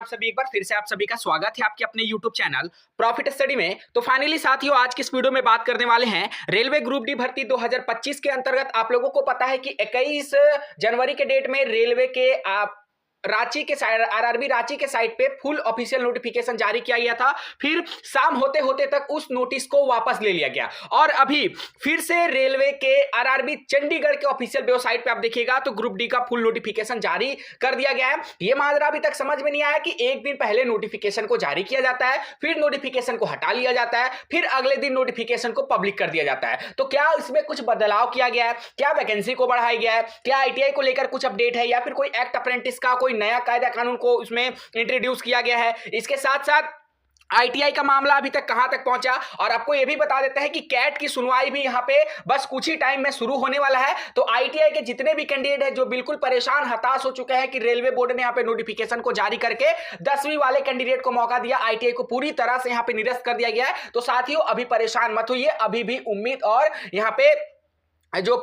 आप सभी एक बार फिर से आप सभी का स्वागत है आपके अपने YouTube चैनल प्रॉफिट स्टडी में। तो फाइनली साथियों, आज की इस वीडियो में बात करने वाले हैं रेलवे ग्रुप डी भर्ती 2025 के अंतर्गत। आप लोगों को पता है कि 21 जनवरी के डेट में रेलवे के रांची के साइड आरआरबी रांची के साइट पे फुल ऑफिशियल नोटिफिकेशन जारी किया गया था। फिर शाम होते होते तक उस नोटिस को वापस ले लिया गया और अभी फिर से रेलवे के आरआरबी चंडीगढ़ के ऑफिशियल वेबसाइट पे आप देखिएगा तो ग्रुप डी का फुल नोटिफिकेशन जारी कर दिया गया है। ये माजरा अभी तक समझ में नहीं आया कि एक दिन पहले नोटिफिकेशन को जारी किया जाता है, फिर नोटिफिकेशन को हटा लिया जाता है, फिर अगले दिन नोटिफिकेशन को पब्लिक कर दिया जाता है। तो क्या इसमें कुछ बदलाव किया गया है? क्या वैकेंसी को बढ़ाया गया है? क्या आईटीआई को लेकर कुछ अपडेट है या फिर कोई एक्ट अप्रेंटिस का कोई नया कायदा कानून को उसमें इंट्रोड्यूस किया गया है? इसके साथ साथ आईटीआई का मामला अभी तक कहां तक पहुंचा, और आपको यह भी बता देते हैं कि कैट की सुनवाई भी यहां पे बस कुछ ही टाइम में शुरू होने वाला है। तो आईटीआई के जितने भी कैंडिडेट हैं जो बिल्कुल परेशान हताश हो चुके हैं कि रेलवे बोर्ड ने यहां पे नोटिफिकेशन को जारी करके 10वीं वाले कैंडिडेट को मौका दिया, आईटीआई को पूरी तरह से यहां पे निरस्त कर दिया गया है। तो साथियों, अभी परेशान मत होइए, अभी भी उम्मीद और यहां पे जो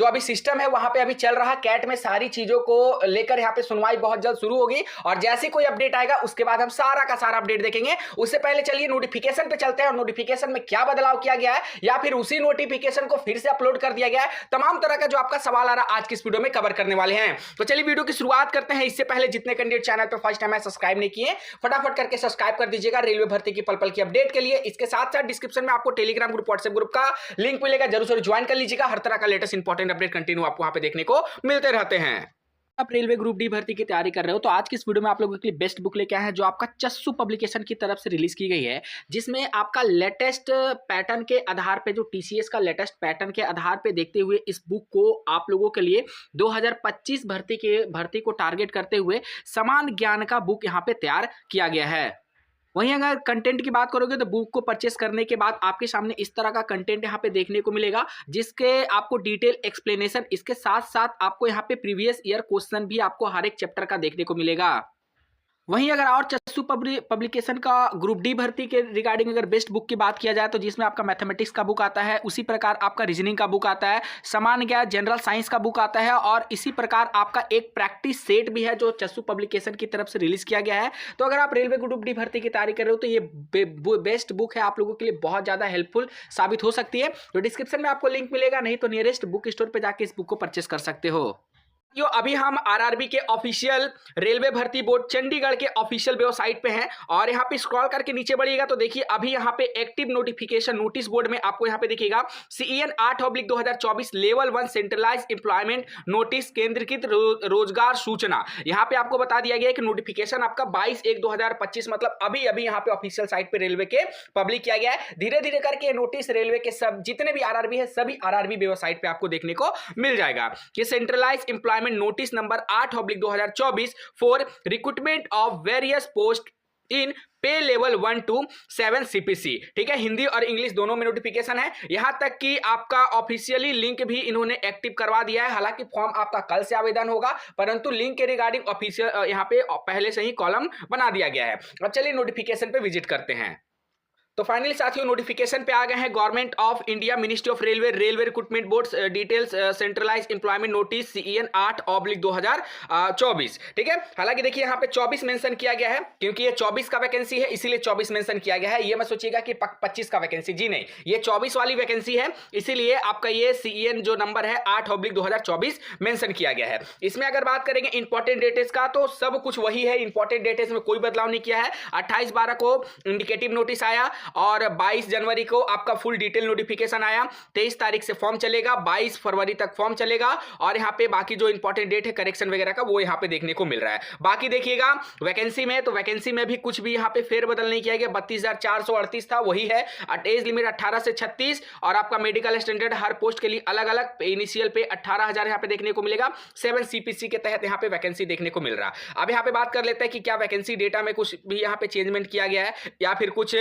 अभी सिस्टम है वहां पे अभी चल रहा कैट में सारी चीजों को लेकर यहां पे सुनवाई बहुत जल्द शुरू होगी और जैसे कोई अपडेट आएगा उसके बाद हम सारा का सारा अपडेट देखेंगे। उससे पहले चलिए नोटिफिकेशन पे चलते हैं और नोटिफिकेशन में क्या बदलाव किया गया है या फिर उसी नोटिफिकेशन को फिर से अपलोड कर दिया गया है। तमाम तरह का जो आपका सवाल आ रहा आज की इस वीडियो में कवर करने वाले हैं। तो चलिए वीडियो की शुरुआत करते हैं। इससे पहले जितने कैंडिडेट चैनल पर फर्स्ट टाइम है सब्सक्राइब नहीं किए, फटाफट करके सब्सक्राइब कर दीजिएगा रेलवे भर्ती की पल पल की अपडेट के लिए। इसके साथ साथ डिस्क्रिप्शन में आपको टेलीग्राम ग्रुप, व्हाट्सएप ग्रुप का लिंक मिलेगा, जरूर से ज्वाइन कर लीजिएगा। हर तरह का लेटेस्ट इंपॉर्टेंट अपडेट कंटिन्यू आपको वहां पे देखने को मिलते रहते हैं। आप रेलवे ग्रुप डी भर्ती की तैयारी कर रहे हो तो आज की इस वीडियो में आप लोगों के लिए बेस्ट बुक लेके आए हैं जो आपका चस्सू पब्लिकेशन की तरफ से रिलीज की गई है, जिसमें आपका लेटेस्ट पैटर्न के आधार पे, जो टीसीएस का लेटेस्ट पैटर्न के आधार पे देखते हुए इस बुक को आप लोगों के लिए 2025 भर्ती को टारगेट करते हुए समान ज्ञान का बुक यहाँ पे तैयार किया गया है। वहीं अगर कंटेंट की बात करोगे तो बुक को परचेस करने के बाद आपके सामने इस तरह का कंटेंट यहाँ पे देखने को मिलेगा, जिसके आपको डिटेल एक्सप्लेनेशन, इसके साथ साथ आपको यहाँ पे प्रीवियस ईयर क्वेश्चन भी आपको हर एक चैप्टर का देखने को मिलेगा। वहीं अगर और चस्सू पब्लिकेशन का ग्रुप डी भर्ती के रिगार्डिंग अगर बेस्ट बुक की बात किया जाए तो जिसमें आपका मैथमेटिक्स का बुक आता है, उसी प्रकार आपका रीजनिंग का बुक आता है, सामान्य ज्ञान जनरल साइंस का बुक आता है और इसी प्रकार आपका एक प्रैक्टिस सेट भी है जो चस्सू पब्लिकेशन की तरफ से रिलीज किया गया है। तो अगर आप रेलवे ग्रुप डी भर्ती की तैयारी कर रहे हो तो ये बेस्ट बुक है, आप लोगों के लिए बहुत ज़्यादा हेल्पफुल साबित हो सकती है। तो डिस्क्रिप्शन में आपको लिंक मिलेगा, नहीं तो नियरेस्ट बुक स्टोर पर जाकर इस बुक को परचेस कर सकते हो। यो अभी हम आरआरबी के ऑफिशियल रेलवे भर्ती बोर्ड चंडीगढ़ के ऑफिशियल वेबसाइट पे हैं और यहाँ पे स्क्रॉल करके नीचे बढ़िएगा तो देखिए अभी यहाँ पे एक्टिव नोटिफिकेशन नोटिस बोर्ड में आपको यहाँ पे दिखेगा CEN 8/2024 level 1 centralise employment notice केंद्रीकृत रोजगार सूचना। यहाँ पे आपको बता दिया गया है कि नोटिफिकेशन आपका 22/1/2025 मतलब अभी अभी यहाँ पे ऑफिशियल साइट पे रेलवे के पब्लिक किया गया है। धीरे धीरे करके नोटिस रेलवे के सब जितने भी आरआरबी है सभी आरआरबी वेबसाइट पे आपको देखने को मिल जाएगा कि centralise employment notice number 8/2024 for recruitment of various post in pay level 1 to 7 CPC. ठीक है, हिंदी और इंग्लिश दोनों में नोटिफिकेशन है। यहां तक कि आपका ऑफिशियली लिंक भी इन्होंने एक्टिव करवा दिया है। हालांकि फॉर्म आपका कल से आवेदन होगा, परंतु लिंक के रिगार्डिंग ऑफिशियल यहां पे पहले से ही कॉलम बना दिया गया है। अब चलिए नोटिफिकेशन पे विजिट करते हैं। तो फाइनली साथियों नोटिफिकेशन पे आ गए हैं। Government of India, ministry of railway, railway recruitment board details centralise employment notice CEN 8/2024। ठीक है, हालांकि देखिए यहाँ पे 24 मेंशन किया गया है क्योंकि ये 24 का वैकेंसी है, इसीलिए 24 मेंशन किया गया है। ये मत सोचिएगा कि 25 का वैकेंसी, जी नहीं, ये 24 वाली वैकेंसी है, इसीलिए आपका ये सीईएन जो नंबर है 8/2024 मेंशन किया गया है। इसमें अगर बात करेंगे इंपॉर्टेंट डेटेज का तो सब कुछ वही है, इंपॉर्टेंट डेटेज में कोई बदलाव नहीं किया है। 28/12 को इंडिकेटिव नोटिस आया और 22 जनवरी को आपका फुल डिटेल नोटिफिकेशन आया। 23 तारीख से फॉर्म चलेगा, 22 फरवरी तक फॉर्म चलेगा और यहाँ पे बाकी जो इंपॉर्टेंट डेट है करेक्शन वगैरह का वो यहाँ पे देखने को मिल रहा है। बाकी देखिएगा वैकेंसी में, तो वैकेंसी में भी कुछ भी यहाँ पे फेरबदल नहीं किया गया। 32,438 था, वही है। एज लिमिट 18 से 36 और आपका मेडिकल स्टैंडर्ड हर पोस्ट के लिए अलग अलग। इनिशियल पे 18,000 यहाँ पे देखने को मिलेगा। 7 सीपीसी के तहत यहाँ पे वैकेंसी देखने को मिल रहा है। अब यहाँ पे बात कर लेते हैं कि क्या वैकेंसी डेटा में कुछ भी यहाँ पे चेंजमेंट किया गया है या फिर कुछ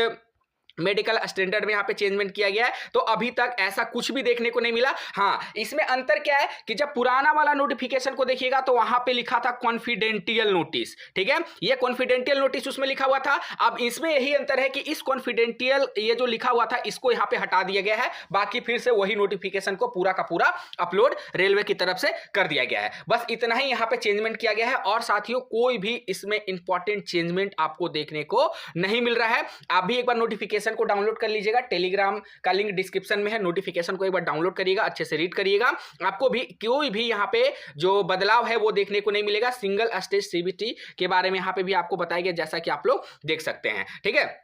मेडिकल स्टैंडर्ड में यहाँ पे चेंजमेंट किया गया है। तो अभी तक ऐसा कुछ भी देखने को नहीं मिला। हाँ, इसमें अंतर क्या है कि जब पुराना वाला नोटिफिकेशन को देखिएगा तो वहां पे लिखा था कॉन्फिडेंशियल नोटिस, ठीक है, ये कॉन्फिडेंशियल नोटिस उसमें लिखा हुआ था। अब इसमें यही अंतर है कि इस कॉन्फिडेंशियल ये जो लिखा हुआ था इसको यहाँ पे हटा दिया गया है, बाकी फिर से वही नोटिफिकेशन को पूरा का पूरा अपलोड रेलवे की तरफ से कर दिया गया है। बस इतना ही यहाँ पे चेंजमेंट किया गया है और साथियों कोई भी इसमें इंपॉर्टेंट चेंजमेंट आपको देखने को नहीं मिल रहा है। आप भी एक बार नोटिफिकेशन को डाउनलोड कर लीजिएगा, टेलीग्राम का लिंक डिस्क्रिप्शन में है, नोटिफिकेशन को एक बार डाउनलोड करिएगा, अच्छे से रीड करिएगा। आपको भी कोई भी यहां पे जो बदलाव है वो देखने को नहीं मिलेगा। सिंगल स्टेज सीबीटी के बारे में यहां पे भी आपको बताया गया, जैसा कि आप लोग देख सकते हैं, ठीक है।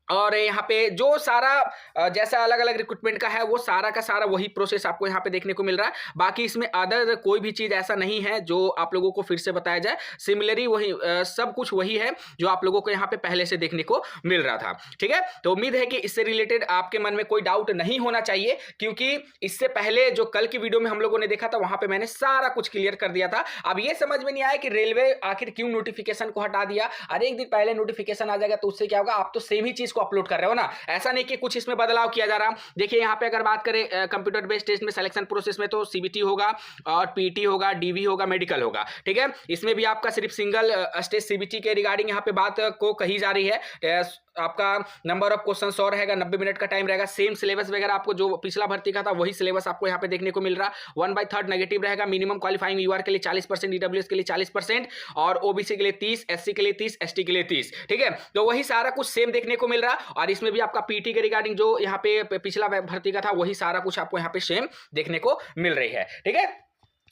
और यहाँ पे जो सारा जैसा अलग अलग रिक्रूटमेंट का है वो सारा का सारा वही प्रोसेस आपको यहाँ पे देखने को मिल रहा है। बाकी इसमें अदर कोई भी चीज़ ऐसा नहीं है जो आप लोगों को फिर से बताया जाए, सिमिलरली वही सब कुछ वही है जो आप लोगों को यहाँ पे पहले से देखने को मिल रहा था, ठीक है। तो उम्मीद है कि इससे रिलेटेड आपके मन में कोई डाउट नहीं होना चाहिए, क्योंकि इससे पहले जो कल की वीडियो में हम लोगों ने देखा था वहां पर मैंने सारा कुछ क्लियर कर दिया था। अब ये समझ में नहीं आया कि रेलवे आखिर क्यों नोटिफिकेशन को हटा दिया। अरे एक दिन पहले नोटिफिकेशन आ जाएगा तो उससे क्या होगा, आप तो सेम ही चीज को अपलोड कर रहे हो ना, ऐसा नहीं कि कुछ इसमें बदलाव किया जा रहा। देखिए यहाँ पे अगर बात करें कंप्यूटर बेस्ड टेस्ट में सिलेक्शन प्रोसेस में तो सीबीटी होगा और पीटी होगा, डीवी होगा, मेडिकल होगा, ठीक है। इसमें भी आपका सिर्फ सिंगल स्टेज सीबीटी के रिगार्डिंग यहाँ पे बात को कही जा रही है। आपका नंबर ऑफ क्वेश्चन 100 रहेगा, 90 मिनट का टाइम रहेगा, सेम सिलेबस वगैरह आपको जो पिछला भर्ती का था वही सिलेबस आपको यहाँ पे देखने को मिल रहा। 1/3 नेगेटिव रहेगा, मिनिमम क्वालिफाइंग यूआर के लिए 40%, ईडब्ल्यूएस के लिए 40% और ओबीसी के लिए 30, एससी के लिए 30, एसटी के लिए 30, ठीक है। तो वही सारा कुछ सेम देखने को मिल रहा और इसमें भी आपका पीटी के रिगार्डिंग जो यहाँ पे पिछला भर्ती का था वही सारा कुछ आपको यहाँ पे सेम देखने को मिल रही है, ठीक है।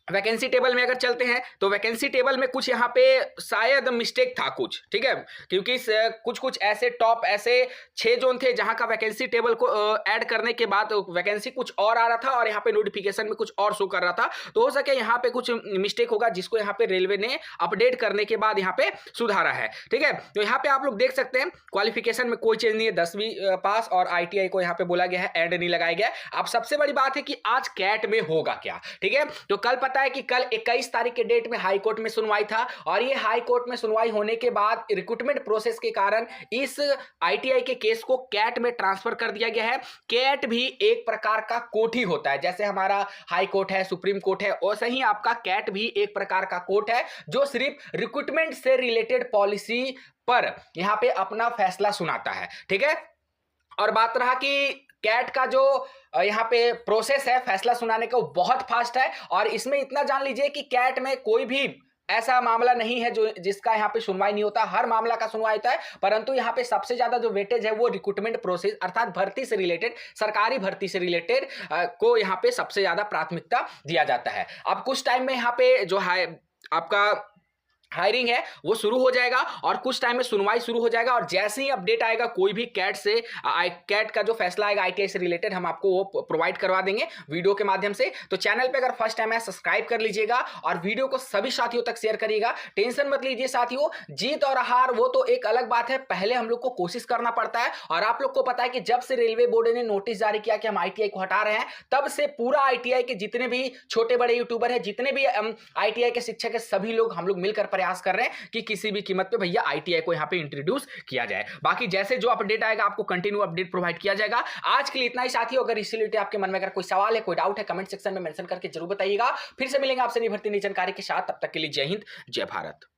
वैकेंसी टेबल में अगर चलते हैं तो वैकेंसी टेबल में कुछ यहाँ पे शायद मिस्टेक था कुछ, ठीक है, क्योंकि कुछ कुछ ऐसे टॉप ऐसे 6 जोन थे जहां का वैकेंसी टेबल को ऐड करने के बाद वैकेंसी कुछ और आ रहा था और यहाँ पे नोटिफिकेशन में कुछ और शो कर रहा था। तो हो सके यहाँ पे कुछ मिस्टेक होगा जिसको यहाँ पे रेलवे ने अपडेट करने के बाद यहाँ पे सुधारा है, ठीक है। तो यहाँ पे आप लोग देख सकते हैं क्वालिफिकेशन में कोई चेंज नहीं है, 10वीं पास और ITI को यहाँ पे बोला गया है, एंड नहीं लगाया गया। अब सबसे बड़ी बात है कि आज कैट में होगा क्या, ठीक है। तो कल पता है कि कल 21 तारीख के डेट में हाई कोर्ट में सुनवाई था और ये हाई कोर्ट में सुनवाई होने के बाद रिक्रूटमेंट प्रोसेस के कारण इस ITI के केस को कैट में ट्रांसफर कर दिया गया है। कैट भी एक प्रकार का कोर्ट ही होता है, जैसे हमारा हाई कोर्ट है, सुप्रीम कोर्ट है, वैसे ही आपका कैट भी एक प्रकार का कोर्ट है जो सिर्फ रिक्रूटमेंट से रिलेटेड पॉलिसी पर यहां पे अपना फैसला सुनाता है, ठीक है। और बात रहा कि कैट का जो यहाँ पे प्रोसेस है फैसला सुनाने का वो बहुत फास्ट है और इसमें इतना जान लीजिए कि कैट में कोई भी ऐसा मामला नहीं है जो जिसका यहाँ पे सुनवाई नहीं होता, हर मामला का सुनवाई होता है। परंतु यहाँ पे सबसे ज्यादा जो वेटेज है वो रिक्रूटमेंट प्रोसेस अर्थात भर्ती से रिलेटेड, सरकारी भर्ती से रिलेटेड को यहाँ पे सबसे ज्यादा प्राथमिकता दिया जाता है। अब कुछ टाइम में यहाँ पे जो है आपका हायरिंग है वो शुरू हो जाएगा और कुछ टाइम में सुनवाई शुरू हो जाएगा और जैसे ही अपडेट आएगा कोई भी कैट से कैट का जो फैसला आएगा ITI से रिलेटेड हम आपको वो प्रोवाइड करवा देंगे वीडियो के माध्यम से। तो चैनल पे अगर फर्स्ट टाइम है सब्सक्राइब कर लीजिएगा और वीडियो को सभी साथियों तक शेयर करिएगा। टेंशन मत लीजिए साथियों, जीत और हार वो तो एक अलग बात है, पहले हम लोग को कोशिश करना पड़ता है। और आप लोग को पता है कि जब से रेलवे बोर्ड ने नोटिस जारी किया कि हम ITI को हटा रहे हैं तब से पूरा ITI के जितने भी छोटे बड़े यूट्यूबर है, जितने भी ITI के शिक्षक है, सभी लोग हम लोग मिलकर प्रयास कर रहे हैं कि किसी भी कीमत पे भैया ITI को यहां पे इंट्रोड्यूस किया जाए। बाकी जैसे जो अपडेट आएगा आपको कंटिन्यू अपडेट प्रोवाइड किया जाएगा। आज के लिए इतना ही साथियों, अगर इसी रिलेटेड आपके मन में अगर कोई सवाल है, कोई डाउट है, कमेंट सेक्शन में मेंशन करके जरूर बताइएगा। फिर से मिलेंगे आपसे नई भर्ती नई जानकारी के साथ, तब तक के लिए जय हिंद जय भारत।